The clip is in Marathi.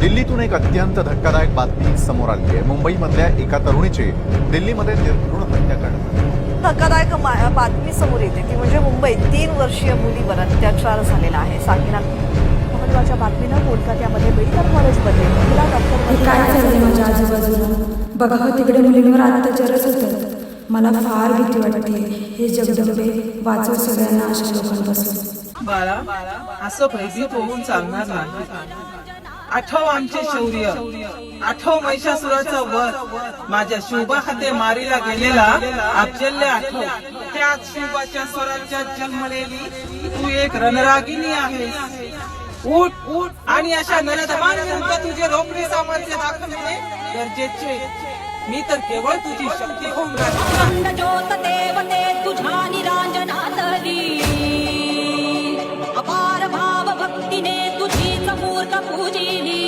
दिल्लीतून एक अत्यंत धक्कादायक बातमी समोर आली आहे। मुंबईमधल्या एका तरुणीची दिल्लीमध्ये निर्घृण हत्या करण्यात आली। धक्कादायक बातमी समोर येते ती म्हणजे मुंबईत 3 वर्षीय मुलीवर अत्याचार झालेला आहे। साकिना महत्त्वाच्या बातमीनं कोलकात्यामध्ये मेडिकल कॉलेजमध्ये महिला डॉक्टर काय चाललंय माझ्या आजूबाजूला? बघा तिकडे मुलींवर अत्याचारच होतात। मला फार भीती वाटते। हे जगदंबे वाचव सगळ्यांना अशा लोकांपासून। बाळा, असं भयभीत होऊन चालणार नाही। आठव आमचे शौर्य, आठव महिषासुराचा वध, माझ्या शिवबा हाते मारीला गेलेला अफजलले आठव। त्याच शिवबाच्या स्वराज्यात जन्मलेली तू एक रणरागिनी आहेस। उठ उठ आणि अशा नरदमानंतर तुझे रोखणे सामर्थ्य दाखवणे गरजेचे। मी तर केवळ तुझी शक्ती होऊन राहील। ज्योत देवते तुझ्या निरांजनातली, अपार भाव भक्तीने तुझी मूर्त पूजिली।